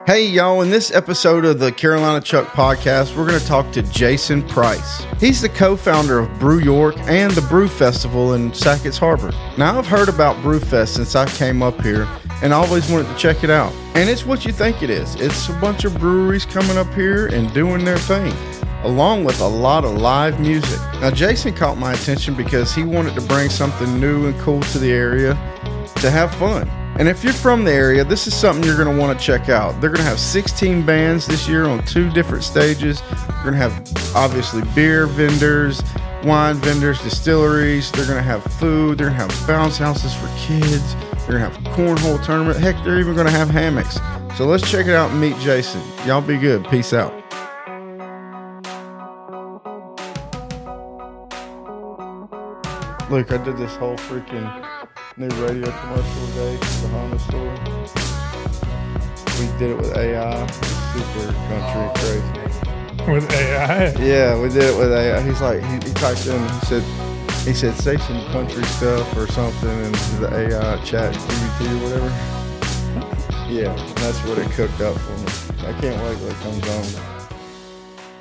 Hey, y'all, in this episode of the Carolina Chuck podcast, we're going to talk to Jason Price. He's the co-founder of Brew York and the Brew Festival in Sackett's Harbor. Now, I've heard about Brew Fest since I came up here, and I always wanted to check it out. And it's what you think it is. It's a bunch of breweries coming up here and doing their thing, along with a lot of live music. Now, Jason caught my attention because he wanted to bring something new and cool to the area to have fun. And if you're from the area, this is something you're going to want to check out. They're going to have 16 bands this year on 2 different stages. They're going to have, obviously, beer vendors, wine vendors, distilleries. They're going to have food. They're going to have bounce houses for kids. They're going to have a cornhole tournament. Heck, they're even going to have hammocks. So let's check it out and meet Jason. Y'all be good. Peace out. Look, I did this whole freaking new radio commercial today for the Honda store. We did it with AI. Super country crazy. With AI? Yeah, we did it with AI. He's like, he typed in, he said, say some country stuff or something, and the AI chat GPT or whatever. Yeah, and that's what it cooked up for me. I can't wait till it comes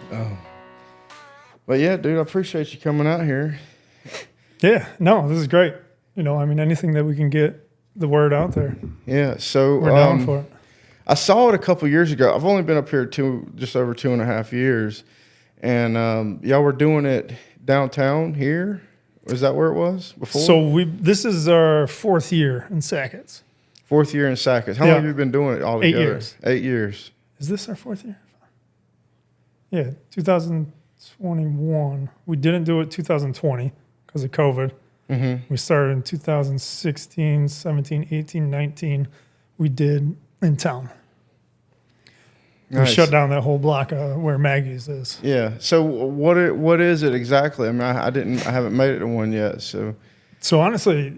on. But yeah, dude, I appreciate you coming out here. Yeah, no, this is great. You know, I mean, anything that we can get the word out there. Yeah, so we're down for it. I saw it a couple years ago. I've only been up here just over 2.5 years, and y'all were doing it downtown here. Was that where it was before? So this is our 4th year in Sackett's. 4th year in Sackett's. How long have you been doing it all together? 8 years. 8 years. Is this our 4th year? Yeah, 2021. We didn't do it 2020 because of COVID. Mm-hmm. We started in 2016, 17, 18, 19. We did in town. Nice. We shut down that whole block where Maggie's is. Yeah. So what is it exactly? I mean, I haven't made it to one yet. So honestly,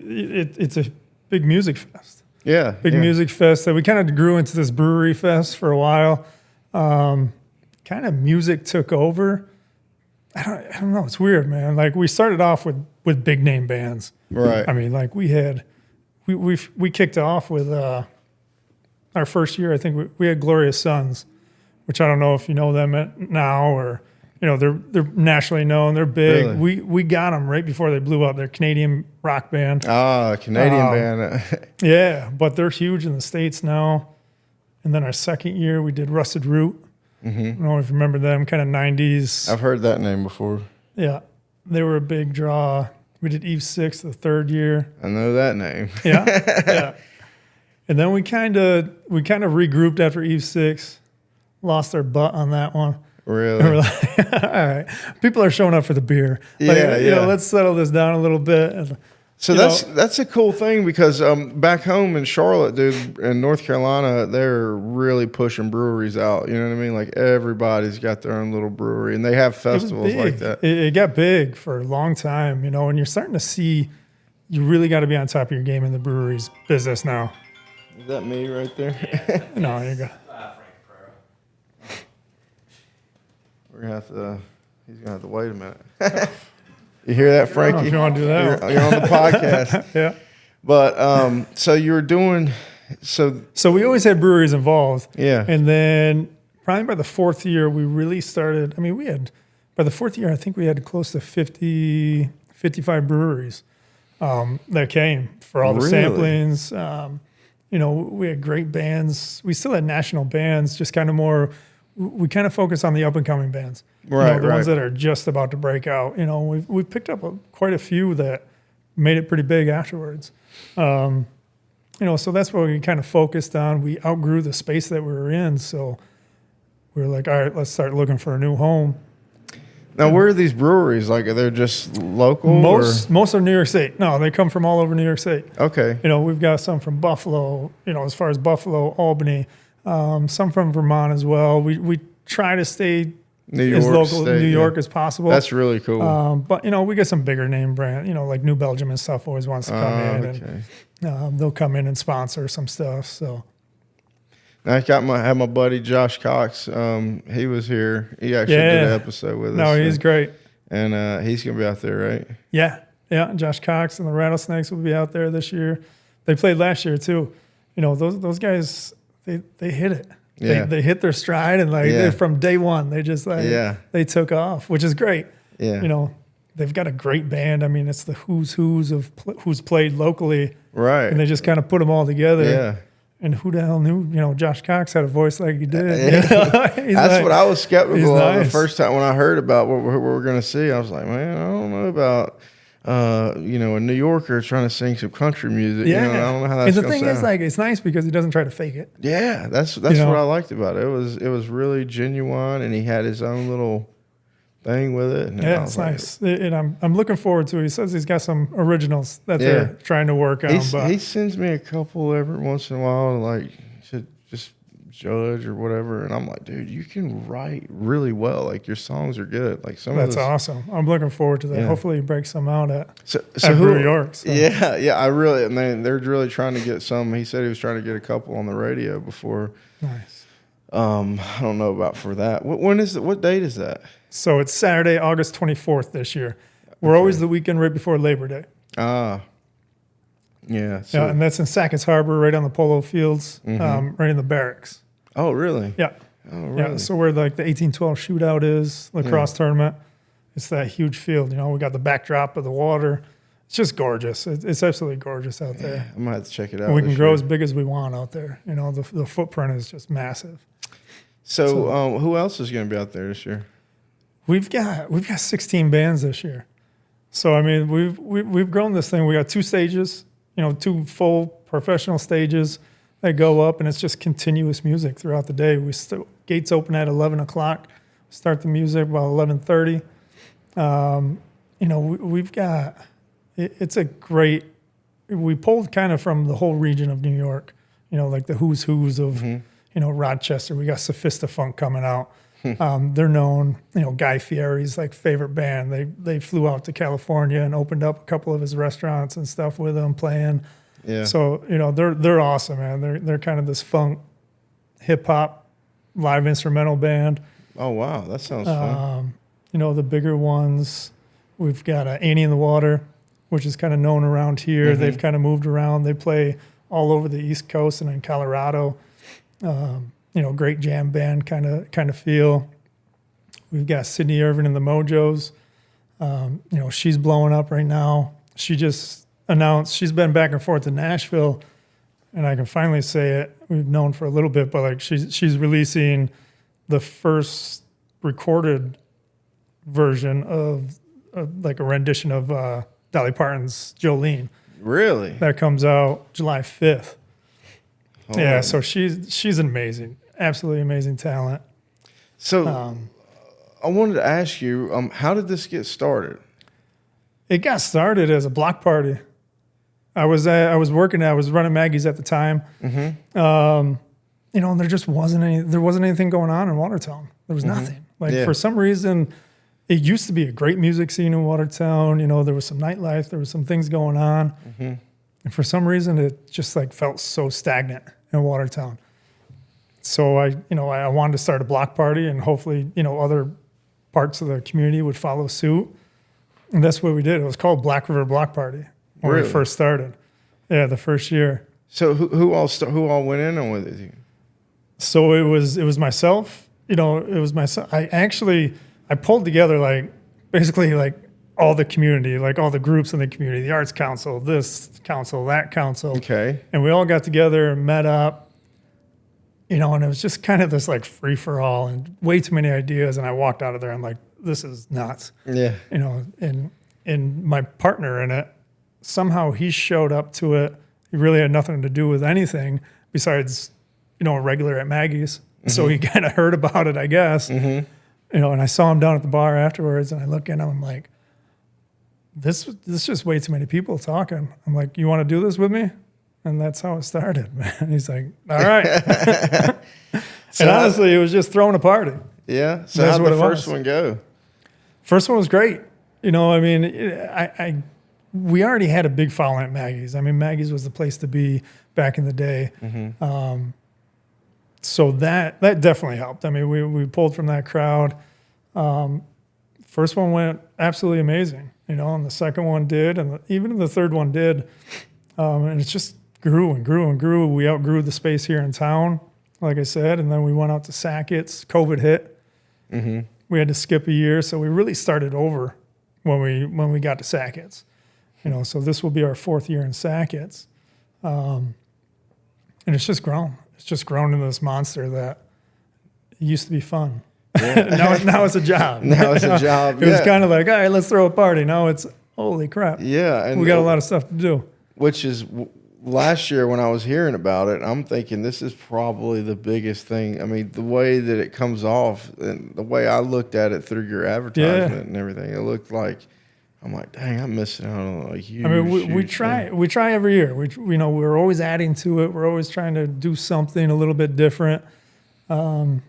it's a big music fest. Yeah. Big music fest that we kind of grew into this brewery fest for a while. Kind of music took over. I don't know. It's weird, man. Like we started off with big name bands. Right. I mean, like we kicked off with our first year. I think we had Glorious Sons, which I don't know if you know them now or they're nationally known. They're big. Really? We got them right before they blew up. They're a Canadian rock band. Ah, Canadian band. Yeah, but they're huge in the States now. And then our second year we did Rusted Root. Mm-hmm. I don't know if you remember them, kind of 90s. I've heard that name before. Yeah, they were a big draw. We did Eve 6 the 3rd year. I know that name. Yeah. And then we kind of regrouped after Eve 6, lost our butt on that one. Really? And we're like, all right, people are showing up for the beer. Yeah. Let's settle this down a little bit. So that's a cool thing because back home in Charlotte, dude, in North Carolina, they're really pushing breweries out. You know what I mean? Like everybody's got their own little brewery, and they have festivals like that. It got big for a long time, and you're starting to see you really got to be on top of your game in the breweries business now. Is that me right there? No, you go. We're gonna have to. He's gonna have to wait a minute. You hear that, Frankie? I don't know if you want to do that. You're on the podcast. Yeah. But so you were doing so. So we always had breweries involved. Yeah. And then probably by the 4th year, we really started. I mean, by the 4th year, I think we had close to 50, 55 breweries that came for all the samplings. We had great bands. We still had national bands, just kind of more. We kind of focus on the up and coming bands. Right, the ones that are just about to break out. We've picked up quite a few that made it pretty big afterwards. So that's what we kind of focused on. We outgrew the space that we were in, so we were like, all right, let's start looking for a new home. Now, where are these breweries? Like, are they just local? Most are New York State. No, they come from all over New York State. Okay. We've got some from Buffalo. As far as Buffalo, Albany, some from Vermont as well. We try to stay as local New York as possible. That's really cool. But we get some bigger name brand, like New Belgium and stuff always wants to come in, and they'll come in and sponsor some stuff. So I had my buddy Josh Cox. He was here. He actually did an episode with us. No, he's great, and he's gonna be out there, right? Yeah. Josh Cox and the Rattlesnakes will be out there this year. They played last year too. Those guys they hit it. Yeah. They hit their stride, and they're from day one, they just they took off, which is great. Yeah. They've got a great band. I mean, it's the who's of who's played locally. Right. And they just kind of put them all together. Yeah. And who the hell knew, Josh Cox had a voice like he did. That's what I was skeptical of the first time when I heard about what we're going to see. I was like, man, I don't know about, a New Yorker trying to sing some country music. Yeah. I don't know how that's going to sound. And the thing is, it's nice because he doesn't try to fake it. Yeah, that's what I liked about it. It was really genuine, and he had his own little thing with it. And it's nice. And I'm looking forward to it. He says he's got some originals that they're trying to work on. He sends me a couple every once in a while to just judge or whatever. And I'm like, dude, you can write really well. Like, your songs are good. Like, that's awesome. I'm looking forward to that. Yeah. Hopefully he breaks some out at Brew York. So. Yeah. They're really trying to get some. He said he was trying to get a couple on the radio before. Nice. I don't know about for that. What date is that? So it's Saturday, August 24th this year. We're always the weekend right before Labor Day. Ah. Yeah. So. Yeah, and that's in Sackett's Harbor, right on the polo fields, right in the barracks. Oh, really? Yeah. Oh, really? Yeah, so where the 1812 shootout is, lacrosse tournament, it's that huge field. We got the backdrop of the water. It's just gorgeous. It's absolutely gorgeous out there. I'm going to have to check it out. And we can grow as big as we want out there. The footprint is just massive. So who else is going to be out there this year? We've got 16 bands this year. So I mean, we've grown this thing. We got 2 stages, 2 full professional stages that go up, and it's just continuous music throughout the day. Gates open at 11 o'clock. Start the music about 11:30. We've got it's a great. We pulled kind of from the whole region of New York. Like the who's of Rochester. We got Sophista-Funk coming out. They're known, Guy Fieri's favorite band. They flew out to California and opened up a couple of his restaurants and stuff with them playing. Yeah. So, they're awesome, man. They're kind of this funk, hip hop, live instrumental band. Oh, wow. That sounds fun. The bigger ones, we've got Annie in the Water, which is kind of known around here. They've kind of moved around. They play all over the East Coast and in Colorado. Great jam band kind of feel. We've got Sydney Irvin and the Mojos. She's blowing up right now. She just announced she's been back and forth to Nashville, and I can finally say it. We've known for a little bit, but she's releasing the first recorded version of a rendition of Dolly Parton's Jolene. Really? That comes out July 5th. Oh, yeah, so she's amazing, absolutely amazing talent. So I wanted to ask you, how did this get started? It got started as a block party. I was running Maggie's at the time. And there just wasn't anything going on in Watertown. There was nothing. For some reason, it used to be a great music scene in Watertown. There was some nightlife, there was some things going on. And for some reason, it just felt so stagnant in Watertown. So I wanted to start a block party, and hopefully, other parts of the community would follow suit. And that's what we did. It was called Black River Block Party when we first started. Yeah, the first year. So who all went in on with it? So it was myself. It was myself. I pulled together basically all the community, all the groups in the community, the arts council, this council, that council. Okay. And we all got together and met up, and it was just kind of this free for all and way too many ideas. And I walked out of there. I'm like, this is nuts. Yeah. And my partner in it, somehow he showed up to it. He really had nothing to do with anything besides, a regular at Maggie's. So he kind of heard about it, I guess. And I saw him down at the bar afterwards, and I look at him, I'm like, this is just way too many people talking. I'm like, you want to do this with me? And that's how it started, man. He's like, all right. And honestly, it was just throwing a party. Yeah. So how did the first one go? First one was great. We already had a big following at Maggie's. Maggie's was the place to be back in the day. So that definitely helped. We pulled from that crowd. First one went absolutely amazing, and the second one did, and even the third one did. And it just grew and grew and grew. We outgrew the space here in town. like I said, and then we went out to Sackett's. COVID hit. Mm-hmm. We had to skip a year, so we really started over when we got to Sackett's. So this will be our 4th year in Sackett's, and it's just grown. It's just grown into this monster that it used to be fun. Yeah. now it's a job. Now it's a job. It was kind of like, all right, let's throw a party. Now it's holy crap. Yeah, and we got a lot of stuff to do. Which is last year when I was hearing about it, I'm thinking this is probably the biggest thing. I mean, the way that it comes off and the way I looked at it through your advertisement and everything, it looked like, I'm like, dang, I'm missing out on a huge. I mean, we try every year. We're always adding to it. We're always trying to do something a little bit different. And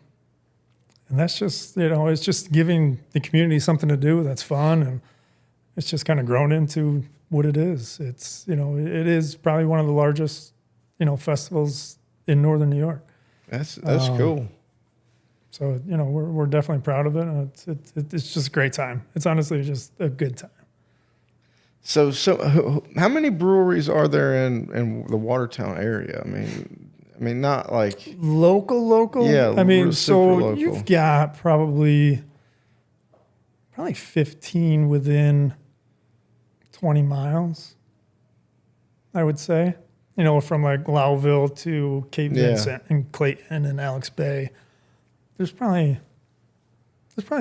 that's just, it's just giving the community something to do that's fun, and it's just kind of grown into what it is. It's, it is probably one of the largest, festivals in Northern New York. That's cool. So, we're definitely proud of it. And it's just a great time. It's honestly just a good time. So how many breweries are there in the Watertown area? I mean, not like local. Yeah, I mean, so local. You've got probably 15 within 20 miles, I would say. From like Lowville to Cape Vincent and Clayton and Alex Bay. There's probably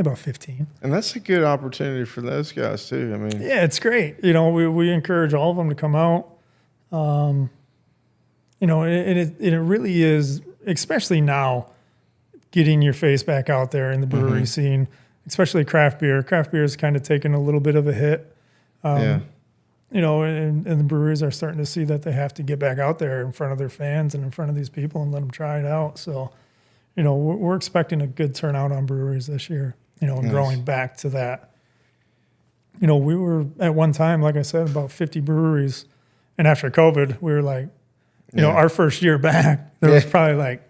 about 15. And that's a good opportunity for those guys too. I mean, yeah, it's great. We encourage all of them to come out. And it really is, especially now, getting your face back out there in the brewery scene, especially craft beer. Craft beer is kind of taking a little bit of a hit. And the breweries are starting to see that they have to get back out there in front of their fans and in front of these people and let them try it out. So, we're expecting a good turnout on breweries this year, and growing back to that. We were at one time, like I said, about 50 breweries. And after COVID, we were like, our first year back, there was probably like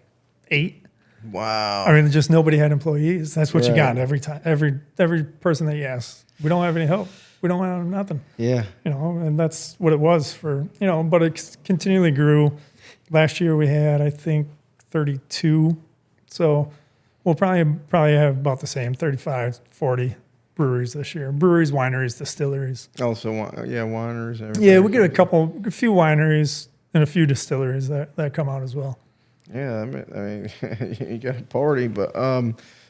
8. Wow. I mean, just nobody had employees. That's what you got every time. Every person that you ask, we don't have any help. We don't have nothing. Yeah. And that's what it was for, but it continually grew. Last year we had, I think, 32. So we'll probably have about the same, 35, 40 breweries this year. Breweries, wineries, distilleries. Also, wineries. Everything. Yeah, we get a few wineries and a few distilleries that come out as well. Yeah, I mean, you got a party, but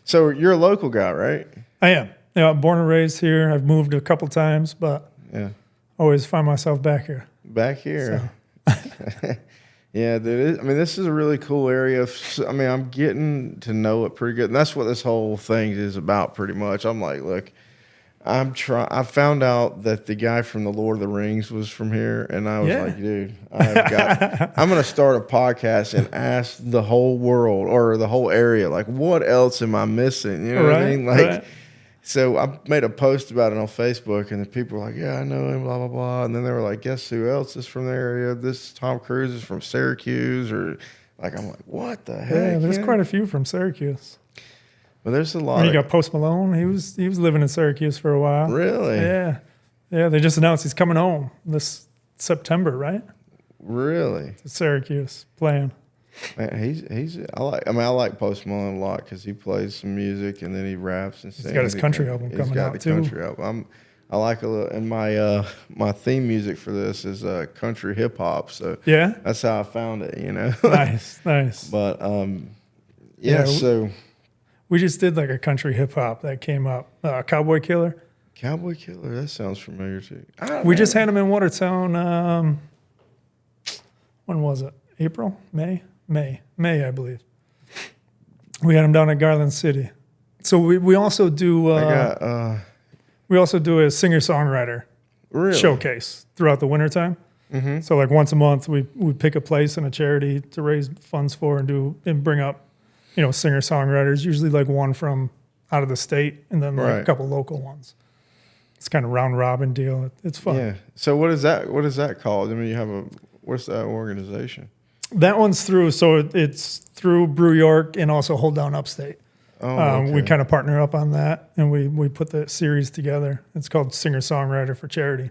so you're a local guy, right? I am. Born and raised here. I've moved a couple times, but always find myself back here. Back here. So. Yeah, dude. This is a really cool area. I'm getting to know it pretty good, and that's what this whole thing is about, pretty much. I'm like, look, I found out that the guy from the Lord of the Rings was from here, and I was like, dude, I'm going to start a podcast and ask the whole world or the whole area, like, what else am I missing? You know what I mean? Like, so I made a post about it on Facebook, and the people were like, yeah, I know him, blah, blah, blah. And then they were like, guess who else is from the area? This Tom Cruise is from Syracuse, or like, I'm like, what the heck? Yeah, there's quite a few from Syracuse. But there's a lot. And you got Post Malone. He was living in Syracuse for a while. Really? Yeah. They just announced he's coming home this September, right? Really? To Syracuse playing. Man, I like Post Malone a lot because he plays some music and then he raps and sings. He's got his country album coming out too. He's got the country album. I like a little, and my theme music for this is country hip hop. So that's how I found it. Nice. But so. We just did like a country hip hop that came up. Cowboy Killer. Cowboy Killer, that sounds familiar too. We just had him in Watertown. When was it? April? May, I believe. We had him down at Garland City. So we also do. We also do a singer-songwriter showcase throughout the wintertime. Mm-hmm. So like once a month, we pick a place and a charity to raise funds for and bring up, singer-songwriters, usually like one from out of the state and then like a couple local ones. It's kind of round robin deal. It's fun. Yeah. So what is that called? I mean, what's that organization? That one's through, so it's through Brew York and also Hold Down Upstate. Oh, okay. We kind of partner up on that, and we put the series together. It's called Singer-Songwriter for Charity.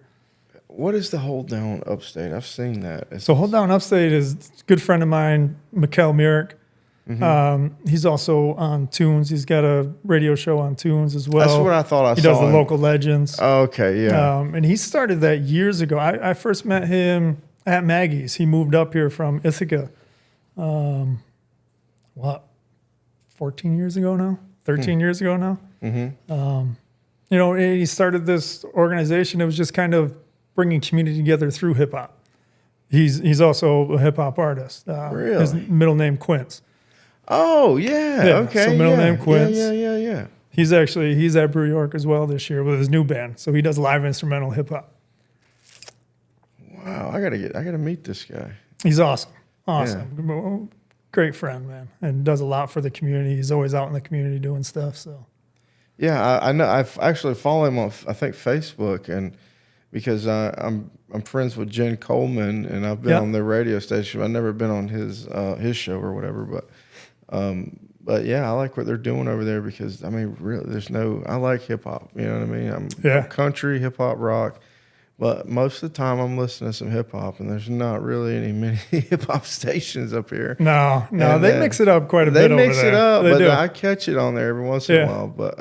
What is the Hold Down Upstate? I've seen that. So Hold Down Upstate is a good friend of mine, Mikkel Murick. He's also on Tunes. He's got a radio show on Tunes as well. That's what I thought I saw. He does the local legends. Okay, yeah. And he started that years ago. I first met him at Maggie's. He moved up here from Ithaca. 14 years ago now? 13 years ago now? He started this organization. It was just kind of bringing community together through hip hop. He's also a hip hop artist. Really? His middle name Quince. Oh yeah. Okay. So middle name Quince. Yeah. He's at Brew York as well this year with his new band. So he does live instrumental hip hop. Wow, I gotta meet this guy. He's awesome. Yeah. Great friend, man, and does a lot for the community. He's always out in the community doing stuff. So yeah, I know. I've actually followed him on I think Facebook, and because I'm friends with Jen Coleman, and I've been on the radio station. I've never been on his show or whatever, but yeah, I like what they're doing over there because I mean, really, I like hip hop. You know what I mean? I'm country, hip hop, rock, but most of the time I'm listening to some hip hop, and there's not really many hip hop stations up here. No, they mix it up quite a bit. They mix it up, but I catch it on there every once in a while. But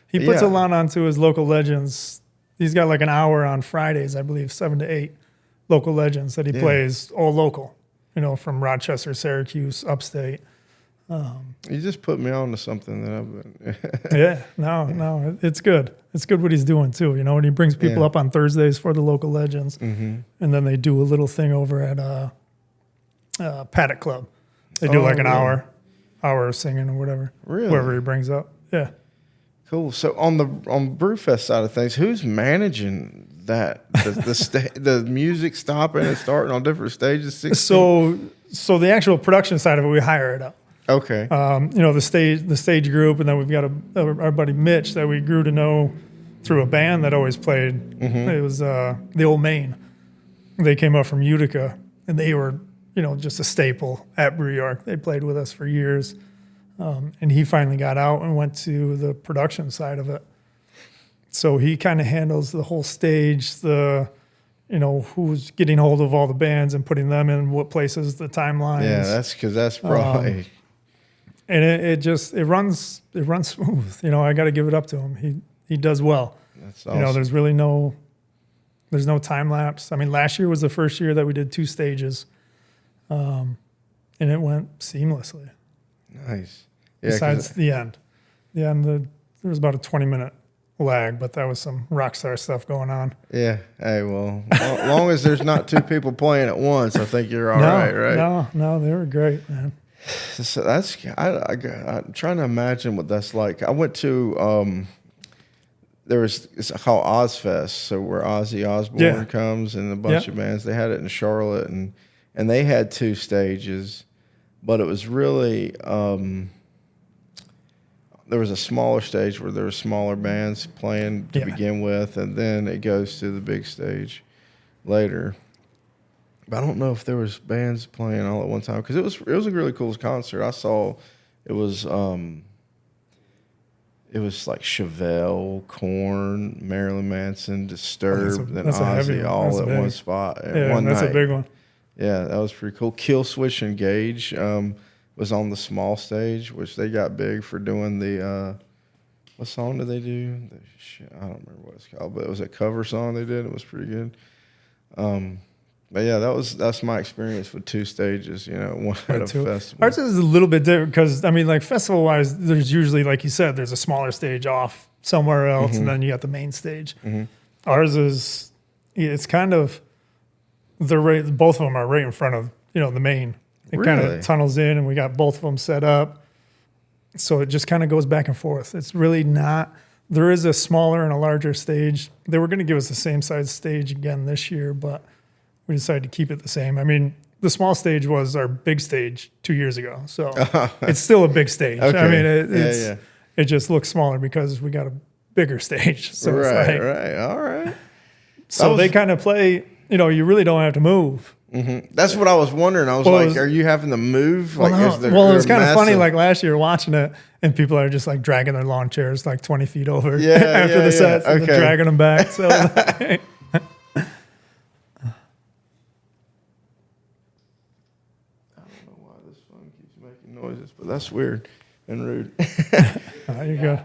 he puts a lot onto his local legends. He's got like an hour on Fridays, I believe, 7 to 8 local legends that he plays all local. From Rochester, Syracuse, upstate. You just put me on to something that I've been. No, it's good. It's good what he's doing too. And he brings people up on Thursdays for the local legends, and then they do a little thing over at Paddock Club. They do like an hour of singing or whatever. Really? Whoever he brings up. Yeah. Cool. So on Brew Fest side of things, who's managing that? The music stopping and starting on different stages. 16? So the actual production side of it, we hire it up. Okay. The stage group, and then we've got our buddy Mitch that we grew to know through a band that always played. It was the Old Main. They came up from Utica, and they were just a staple at Brew York. They played with us for years, and he finally got out and went to the production side of it. So he kind of handles the whole stage, who's getting hold of all the bands and putting them in what places, the timelines. Yeah, that's probably. And it runs smooth. I got to give it up to him. He does well. That's awesome. There's really there's no time lapse. I mean, last year was the first year that we did 2 stages, and it went seamlessly. Nice. Yeah, besides the end. There was about a 20-minute lag, but that was some rock star stuff going on. Yeah. Hey, well, as long as there's not 2 people playing at once, I think you're all right? No, they were great, man. So I'm trying to imagine what that's like. I went to it's called Ozfest, so where Ozzy Osbourne comes and a bunch of bands. They had it in Charlotte, and they had 2 stages, but it was really there was a smaller stage where there were smaller bands playing to begin with, and then it goes to the big stage later. But I don't know if there was bands playing all at one time because it was a really cool concert. I saw it was like Chevelle, Korn, Marilyn Manson, Disturbed, and Ozzy all at one spot at one night. That's a big one. Yeah, that was pretty cool. Kill Switch Engage was on the small stage, which they got big for doing the what song did they do? I don't remember what it's called, but it was a cover song they did. It was pretty good. But yeah, that's my experience with 2 stages, one at a festival. Ours is a little bit different because, I mean, like festival-wise, there's usually, like you said, there's a smaller stage off somewhere else, and then you got the main stage. Ours it's kind of, both of them are right in front of, the main. It kind of tunnels in, and we got both of them set up. So it just kind of goes back and forth. It's really not, there is a smaller and a larger stage. They were going to give us the same size stage again this year, but we decided to keep it the same. I mean, the small stage was our big stage 2 years ago, so it's still a big stage. Okay. I mean, it just looks smaller because we got a bigger stage. So right, all right. So they kind of play. You really don't have to move. That's what I was wondering. I was like, are you having to move? Well, it was kind of funny. Like last year, watching it, and people are just like dragging their lawn chairs like 20 feet over after the sets, and dragging them back. So. noises, but that's weird and rude. You're good.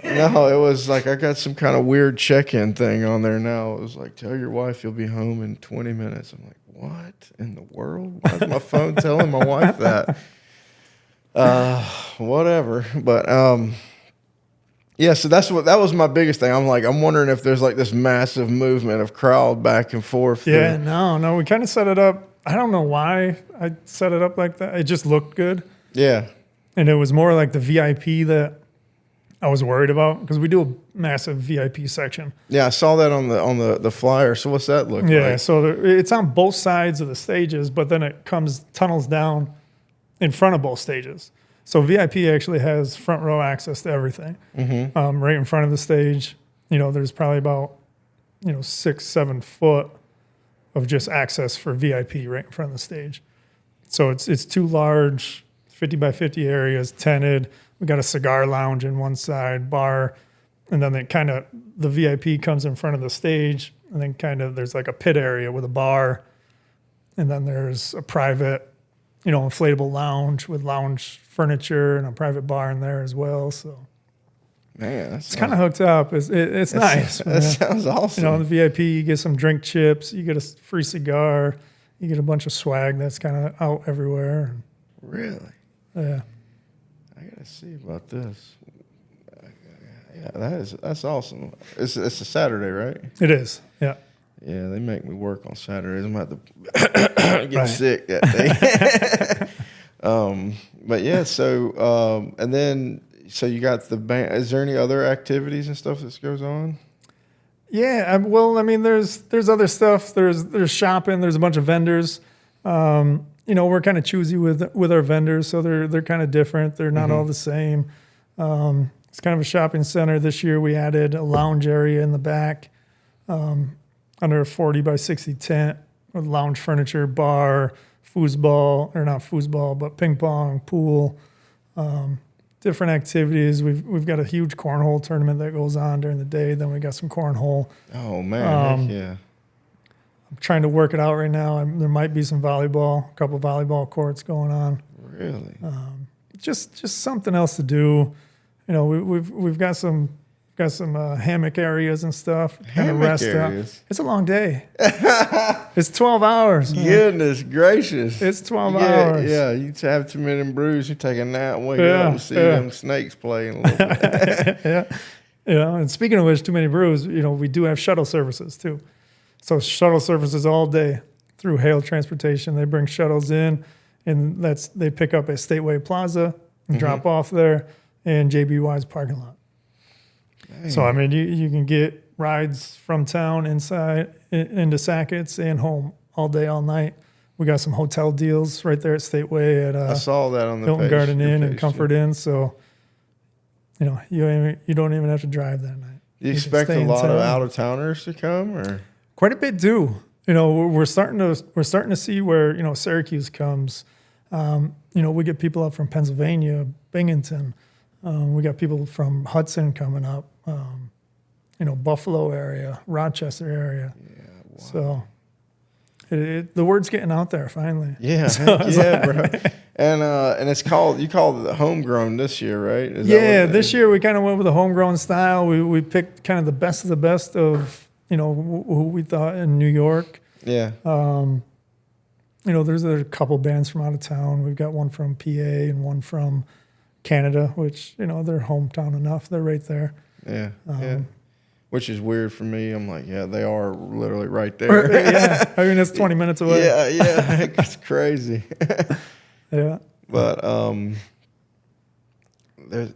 No, it was like I got some kind of weird check-in thing on there now. It was like, tell your wife you'll be home in 20 minutes. I'm like, what in the world? Why is my phone telling my wife that? Whatever. But yeah, so that was my biggest thing. I'm wondering if there's like this massive movement of crowd back and forth. Yeah, no, we kind of set it up. I don't know why I set it up like that. It just looked good. Yeah. And it was more like the VIP that I was worried about because we do a massive VIP section. Yeah, I saw that on the flyer. So what's that look like? Yeah, so it's on both sides of the stages, but then it tunnels down in front of both stages. So VIP actually has front row access to everything. Mm-hmm. Right in front of the stage, there's probably about 6-7 foot of just access for VIP right in front of the stage. So it's two large 50 by 50 areas, tented. We got a cigar lounge in one side, bar, and then the VIP comes in front of the stage, and then there's like a pit area with a bar, and then there's a private, inflatable lounge with lounge furniture and a private bar in there as well. So, man, it's kind of hooked up. It's nice. That sounds awesome. The VIP, you get some drink chips, you get a free cigar, you get a bunch of swag that's kind of out everywhere. Really? Yeah. I gotta see about this. Yeah, that's awesome. It's a Saturday, right? It is. Yeah. Yeah, they make me work on Saturdays. I'm gonna have to get sick that day. But yeah, so and then you got the band. Is there any other activities and stuff that goes on? Yeah, there's other stuff. There's shopping. There's a bunch of vendors. We're kind of choosy with our vendors, so they're kind of different. They're not all the same. It's kind of a shopping center. This year we added a lounge area in the back under a 40 by 60 tent with lounge furniture, bar, but ping pong, pool, different activities. We've got a huge cornhole tournament that goes on during the day. Then we got some cornhole. Oh, man, heck yeah. I'm trying to work it out right now. There might be some volleyball, a couple volleyball courts going on. Really? Just something else to do. We've got some hammock areas and stuff. Hammock rest areas. Out. It's a long day. It's 12 hours. Goodness gracious! It's 12 hours. Yeah, you have too many brews. You take a nap, wake up, and see them snakes playing a little bit. Yeah. And speaking of which, too many brews. We do have shuttle services too. So shuttle services all day through Hale Transportation. They bring shuttles in, and they pick up at Stateway Plaza and drop off there in JBY's parking lot. Dang. So you can get rides from town inside into Sackett's and home all day, all night. We got some hotel deals right there at Stateway at I saw that on the Hilton page, Garden Inn page, and Comfort Inn. So you don't even have to drive that night. Do you expect a lot of out of towners to come, or? Quite a bit do. We're starting to see where Syracuse comes. We get people up from Pennsylvania, Binghamton. We got people from Hudson coming up. Buffalo area, Rochester area. Yeah, wow. So the word's getting out there finally. Yeah, bro. And it's called it the Homegrown this year, right? This year we kind of went with the homegrown style. We picked kind of the best of the best of who we thought in New York. Yeah. There's a couple bands from out of town. We've got one from PA and one from Canada, which, they're hometown enough. They're right there. Yeah. Which is weird for me. I'm like, yeah, they are literally right there. Yeah. It's 20 minutes away. Yeah. It's crazy. Yeah. But there's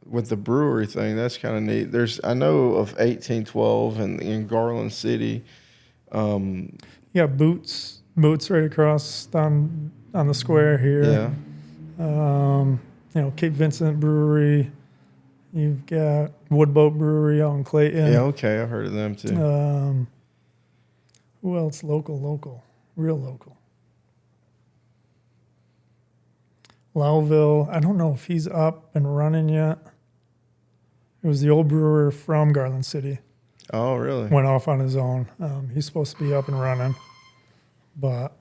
with the brewery thing, that's kind of neat. I know of 1812 in Garland City. You got Boots right across on the square here. Yeah. Cape Vincent Brewery. You've got Woodboat Brewery out in Clayton. Yeah, okay, I've heard of them too. Who else? Local, real local. Lowville. I don't know if he's up and running yet. It was the old brewer from Garland City. Oh, really? Went off on his own. He's supposed to be up and running, but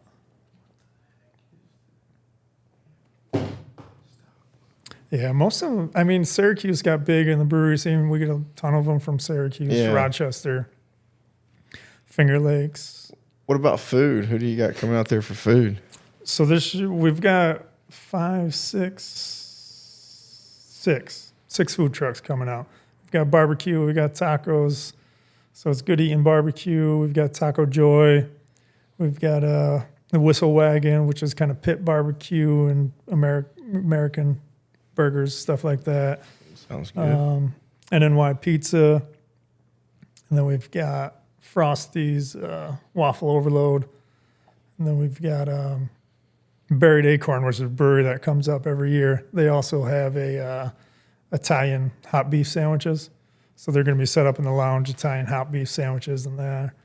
Yeah, most of them. I mean, Syracuse got big in the brewery scene. We get a ton of them from Syracuse, Rochester, Finger Lakes. What about food? Who do you got coming out there for food? So we've got six food trucks coming out. We've got barbecue, we got tacos. So it's Good Eating Barbecue. We've got Taco Joy. We've got the Whistle Wagon, which is kind of pit barbecue and American burgers, stuff like that. Sounds good. NY Pizza. And then we've got Frosty's Waffle Overload. And then we've got Buried Acorn, which is a brewery that comes up every year. They also have a Italian hot beef sandwiches. So they're going to be set up in the lounge, Italian hot beef sandwiches in there.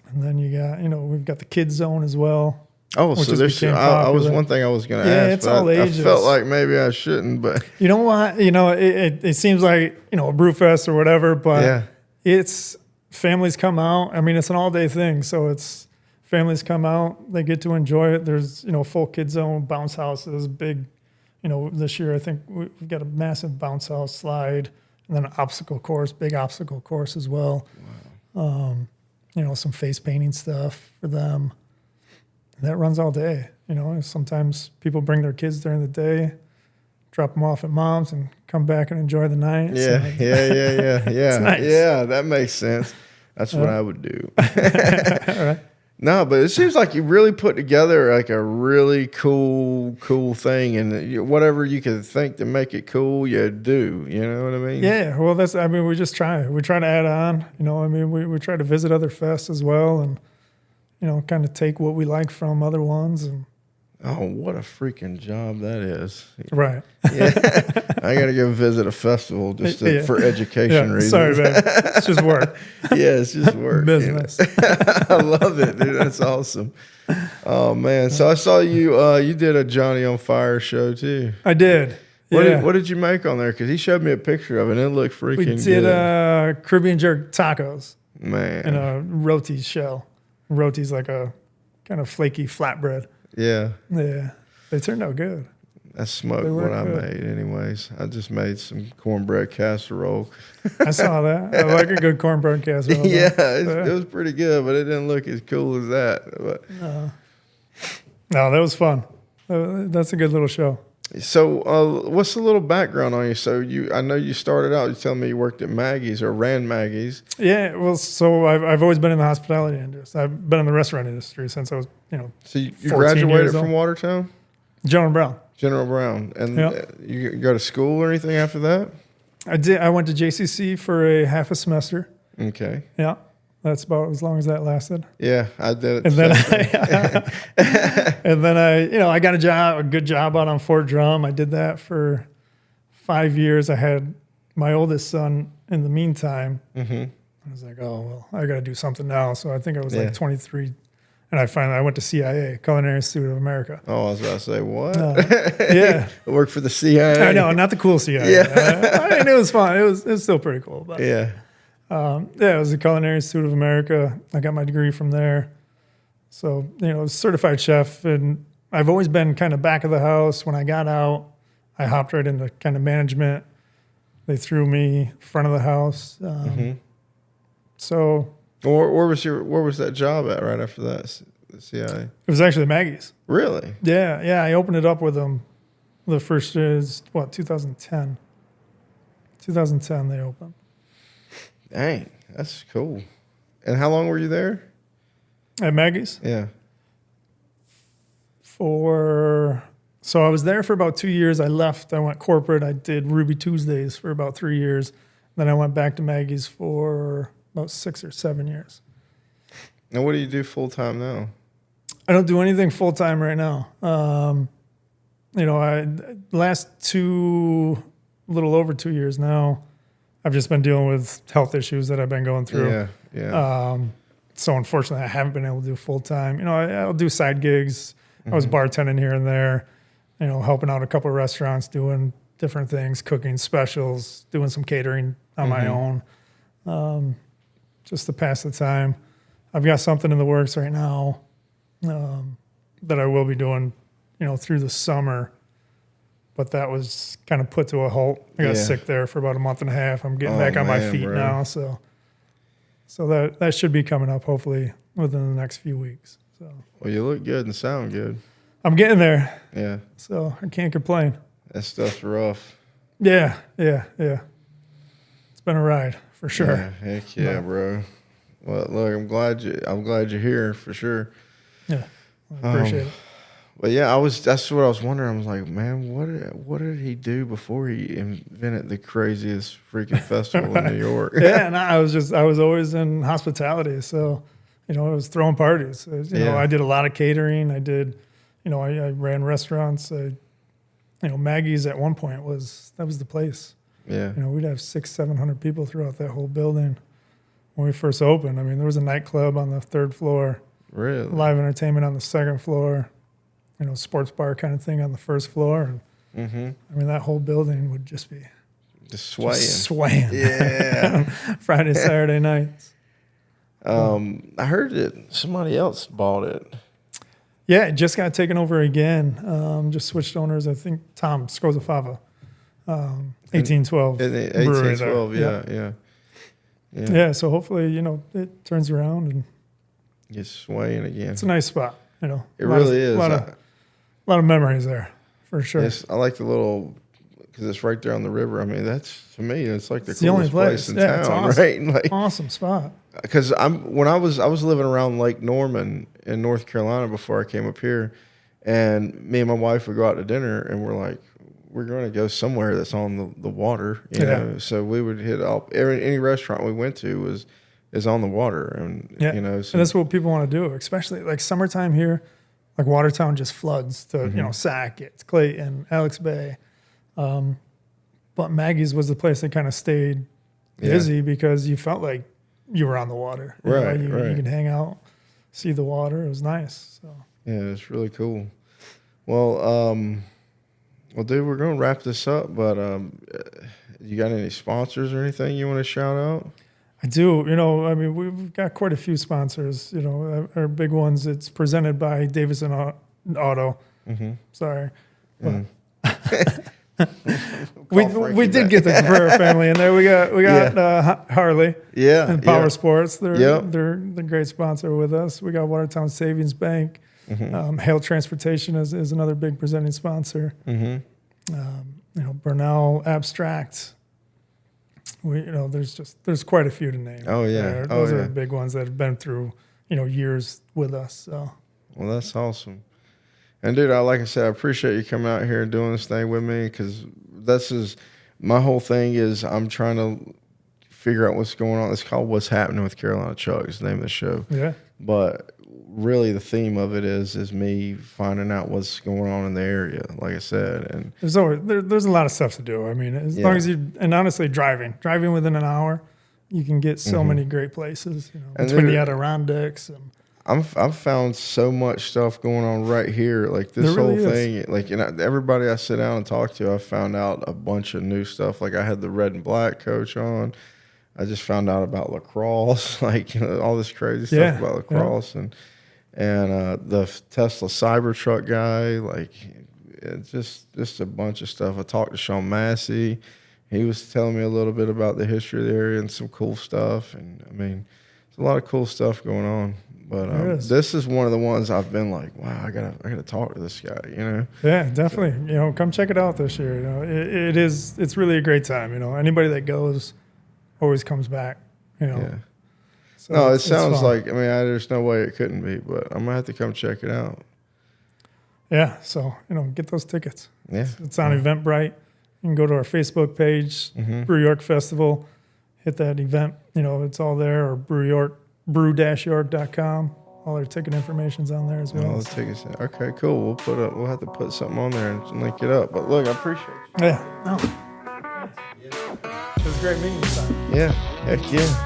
And then you got, we've got the kids zone as well. Oh, so there's I was one thing I was going to ask. Yeah, it's all ages. I felt like maybe I shouldn't, but you know what? It seems like a Brew Fest or whatever, but it's families come out. I mean, it's an all day thing, so it's families come out, they get to enjoy it. There's full kids zone, bounce houses, big. This year I think we've got a massive bounce house slide, and then an obstacle course, big obstacle course as well. Wow. Some face painting stuff for them. And that runs all day. Sometimes people bring their kids during the day, drop them off at mom's, and come back and enjoy the night. Yeah. It's nice. Yeah, that makes sense. That's what I would do. All right. No, but it seems like you really put together like a really cool thing, and whatever you could think to make it cool, you do. You know what I mean? Yeah. Well, we just try. We try to add on. We try to visit other fests as well, and kind of take what we like from other ones. And oh, what a freaking job that is! Right. Yeah, I got to go visit a festival just for education reasons. Sorry, man. It's just work. Yeah, it's just work. Business. I love it, dude. That's awesome. Oh man! So I saw you did a Johnny on Fire show too. I did. What did you make on there? Because he showed me a picture of it, and it looked freaking good. We did Caribbean jerk tacos. Man. And a roti shell. Roti's like a kind of flaky flatbread. Yeah. Yeah. They turned out good. I smoked what I made anyways. I just made some cornbread casserole. I saw that. I like a good cornbread casserole. Yeah, it was pretty good, but it didn't look as cool as that. But No, that was fun. That's a good little show. So what's the little background on you? So I know you started out, you telling me you worked at Maggie's or ran Maggie's. Yeah, well, so I've always been in the hospitality industry. I've been in the restaurant industry since I was, So you graduated from Watertown? General Brown. General Brown. And you go to school or anything after that? I did. I went to JCC for a half a semester. Okay. Yeah. That's about as long as that lasted. Yeah, I did it. And then I got a good job out on Fort Drum. I did that for 5 years. I had my oldest son in the meantime. Mm-hmm. I was like, oh, well, I got to do something now. So I think I was like 23. And I went to CIA, Culinary Institute of America. Oh, I was about to say, what? Yeah. I worked for the CIA. I know, not the cool CIA. Yeah. I mean, it was fun. It was still pretty cool. But yeah. It was the Culinary Institute of America. I got my degree from there. So, certified chef. And I've always been kind of back of the house. When I got out, I hopped right into kind of management. They threw me front of the house. So... Where was that job at right after that? The CIA. It was actually Maggie's. Really? Yeah. I opened it up with them. The first is 2010. 2010 they opened. Dang, that's cool. And how long were you there? At Maggie's? Yeah. So I was there for about 2 years. I left. I went corporate. I did Ruby Tuesdays for about 3 years. Then I went back to Maggie's for about 6 or 7 years. And what do you do full time now? I don't do anything full time right now. Last a little over 2 years now, I've just been dealing with health issues that I've been going through. Yeah. So unfortunately, I haven't been able to do full time. I'll do side gigs. I was bartending here and there, helping out a couple of restaurants, doing different things, cooking specials, doing some catering on my own. Just to pass the time. I've got something in the works right now that I will be doing, through the summer. but that was kind of put to a halt. I got sick there for about a month and a half. I'm getting back on my feet now, so that should be coming up hopefully within the next few weeks. So. Well, you look good and sound good. I'm getting there. Yeah. So I can't complain. That stuff's rough. Yeah. It's been a ride for sure. Yeah, heck yeah, bro. Well, look, I'm glad you're here for sure. Yeah, I appreciate it. But yeah, that's what I was wondering. I was like, man, what did he do before he invented the craziest freaking festival in New York? Yeah, and I was always in hospitality, so I was throwing parties. I did a lot of catering. I did, I ran restaurants. Maggie's at one point was the place. Yeah. We'd have 600-700 people throughout that whole building when we first opened. I mean, there was a nightclub on the 3rd floor. Really? Live entertainment on the 2nd floor. Sports bar kind of thing on the 1st floor. And I mean, that whole building would just be swaying. Yeah. Friday, Saturday nights. I heard that somebody else bought it. Yeah, it just got taken over again. Just switched owners. I think Tom Scozafava, 1812. 1812, yeah. Yeah, so hopefully, it turns around and it's swaying again. It's a nice spot, It really is. A lot of memories there, for sure. Yes, I like the little, because it's right there on the river. I mean, to me, it's like the coolest only place in town, it's awesome. right? Like, awesome spot. Because when I was living around Lake Norman in North Carolina before I came up here, and me and my wife would go out to dinner, and we're like, we're going to go somewhere that's on the water, you know. So we would hit up any restaurant we went to is on the water, and so. And that's what people want to do, especially like summertime here. Like Watertown just floods to Sackett, Clayton, Alex Bay, but Maggie's was the place that kind of stayed busy because you felt like you were on the water. You could hang out, see the water. It was nice. So yeah, it's really cool. Well, dude, we're gonna wrap this up, but you got any sponsors or anything you want to shout out? I do. I mean, we've got quite a few sponsors. Our big ones. It's presented by Davison Auto. Sorry. We did get the Cabrera family in there. We got Harley. And Power Sports. They're the great sponsor with us. We got Watertown Savings Bank. Hale Transportation is another big presenting sponsor. Burnell Abstract. There's quite a few to name. Oh yeah, those are the big ones that have been through years with us. So. Well, that's awesome. And dude, like I said, I appreciate you coming out here and doing this thing with me, because my whole thing is I'm trying to figure out what's going on. It's called What's Happening with Carolina Chuck is the name of the show. Yeah. But really the theme of it is me finding out what's going on in the area, like I said. And there's a lot of stuff to do. I mean, as long as and honestly driving within an hour, you can get so many great places, between the Adirondacks and I've found so much stuff going on right here. Like this whole thing, like everybody I sit down and talk to, I found out a bunch of new stuff. Like I had the red and black coach on. I just found out about lacrosse, like all this crazy stuff about lacrosse and the Tesla Cybertruck guy. Like just a bunch of stuff. I talked to Sean Massey. He was telling me a little bit about the history of the area and some cool stuff. And I mean, there's a lot of cool stuff going on. But this is one of the ones I've been like, wow, I gotta talk to this guy, Yeah, definitely. Come check it out this year. It's really a great time. Anybody that goes always comes back. Yeah. So no, it sounds like. I mean, there's no way it couldn't be, but I'm gonna have to come check it out. Yeah. So get those tickets. Yeah. It's on Eventbrite. You can go to our Facebook page, Brew York Festival. Hit that event. It's all there, or brew-york.com. All their ticket information's on there as well. All the tickets. Okay, cool. We'll have to put something on there and link it up. But look, I appreciate you. Yeah. No. It was great meeting you, son. Yeah. Heck yeah.